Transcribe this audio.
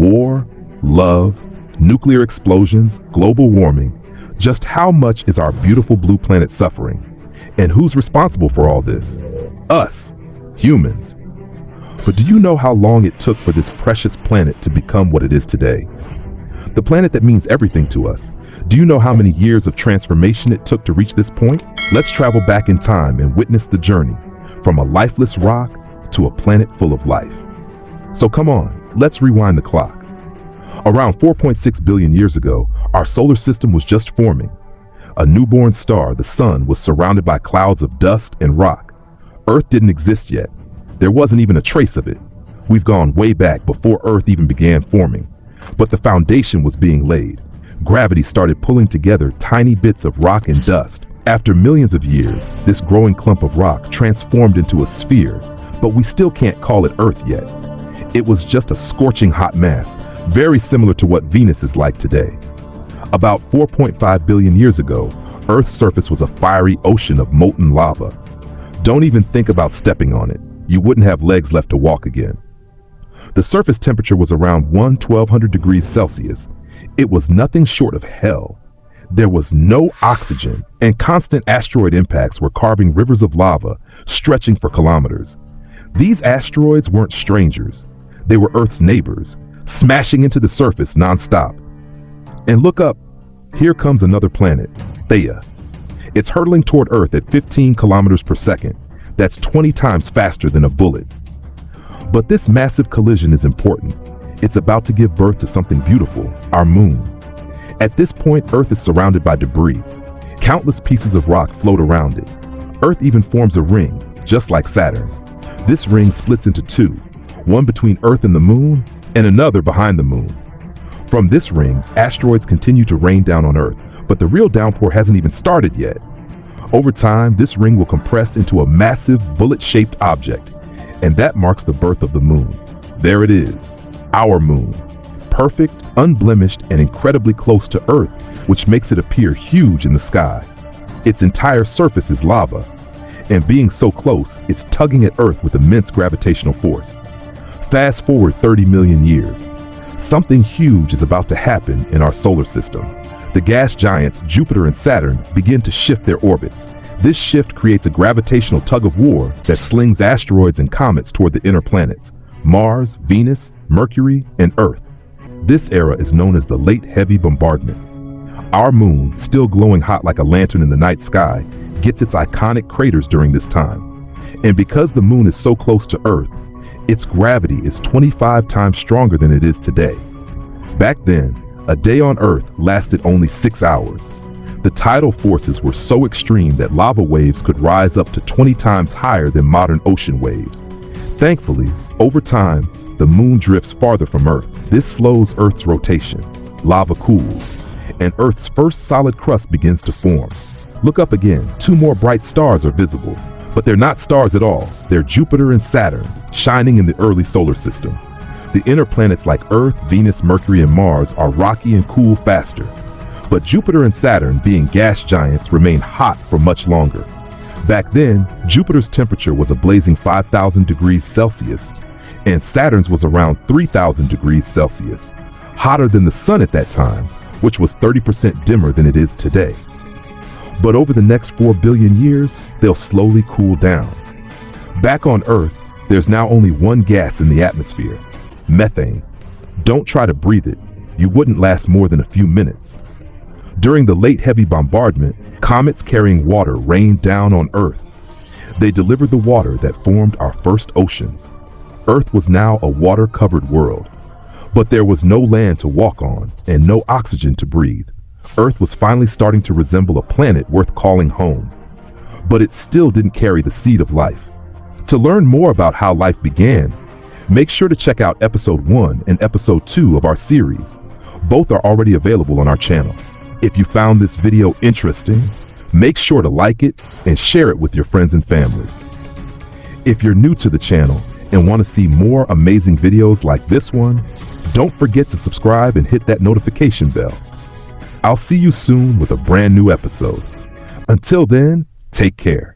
War, love, nuclear explosions, global warming. Just how much is our beautiful blue planet suffering? And who's responsible for all this? Us, humans. But do you know how long it took for this precious planet to become what it is today? The planet that means everything to us. Do you know how many years of transformation it took to reach this point? Let's travel back in time and witness the journey from a lifeless rock to a planet full of life. So come on, let's rewind the clock. Around 4.6 billion years ago, our solar system was just forming. A newborn star, the sun, was surrounded by clouds of dust and rock. Earth didn't exist yet. There wasn't even a trace of it. We've gone way back before Earth even began forming. But the foundation was being laid. Gravity started pulling together tiny bits of rock and dust. After millions of years, this growing clump of rock transformed into a sphere, but we still can't call it Earth yet. It was just a scorching hot mass, very similar to what Venus is like today. About 4.5 billion years ago, Earth's surface was a fiery ocean of molten lava. Don't even think about stepping on it. You wouldn't have legs left to walk again. The surface temperature was around 1200 degrees Celsius. It was nothing short of hell. There was no oxygen, and constant asteroid impacts were carving rivers of lava, stretching for kilometers. These asteroids weren't strangers. They were Earth's neighbors, smashing into the surface nonstop. And look up, here comes another planet, Theia. It's hurtling toward Earth at 15 kilometers per second. That's 20 times faster than a bullet. But this massive collision is important. It's about to give birth to something beautiful, our moon. At this point, Earth is surrounded by debris. Countless pieces of rock float around it. Earth even forms a ring, just like Saturn. This ring splits into two, one between Earth and the moon, and another behind the moon. From this ring, asteroids continue to rain down on Earth, but the real downpour hasn't even started yet. Over time, this ring will compress into a massive, bullet-shaped object, and that marks the birth of the moon. There it is, our moon. Perfect, unblemished, and incredibly close to Earth, which makes it appear huge in the sky. Its entire surface is lava, and being so close, it's tugging at Earth with immense gravitational force. Fast forward 30 million years. Something huge is about to happen in our solar system. The gas giants Jupiter and Saturn begin to shift their orbits. This shift creates a gravitational tug-of-war that slings asteroids and comets toward the inner planets, Mars, Venus, Mercury, and Earth. This era is known as the Late Heavy Bombardment. Our moon, still glowing hot like a lantern in the night sky, gets its iconic craters during this time. And because the moon is so close to Earth, its gravity is 25 times stronger than it is today. Back then, a day on Earth lasted only 6 hours. The tidal forces were so extreme that lava waves could rise up to 20 times higher than modern ocean waves. Thankfully, over time, the moon drifts farther from Earth. This slows Earth's rotation. Lava cools, and Earth's first solid crust begins to form. Look up again. 2 more bright stars are visible, but they're not stars at all. They're Jupiter and Saturn, shining in the early solar system. The inner planets like Earth, Venus, Mercury, and Mars are rocky and cool faster. But Jupiter and Saturn, being gas giants, remain hot for much longer. Back then, Jupiter's temperature was a blazing 5,000 degrees Celsius, and Saturn's was around 3,000 degrees Celsius, hotter than the sun at that time, which was 30% dimmer than it is today. But over the next 4 billion years, they'll slowly cool down. Back on Earth, there's now only one gas in the atmosphere, methane. Don't try to breathe it. You wouldn't last more than a few minutes. During the Late Heavy Bombardment, comets carrying water rained down on Earth. They delivered the water that formed our first oceans. Earth was now a water-covered world. But there was no land to walk on and no oxygen to breathe. Earth was finally starting to resemble a planet worth calling home. But it still didn't carry the seed of life. To learn more about how life began, make sure to check out episode 1 and episode 2 of our series. Both are already available on our channel. If you found this video interesting, make sure to like it and share it with your friends and family. If you're new to the channel and want to see more amazing videos like this one, don't forget to subscribe and hit that notification bell. I'll see you soon with a brand new episode. Until then, take care.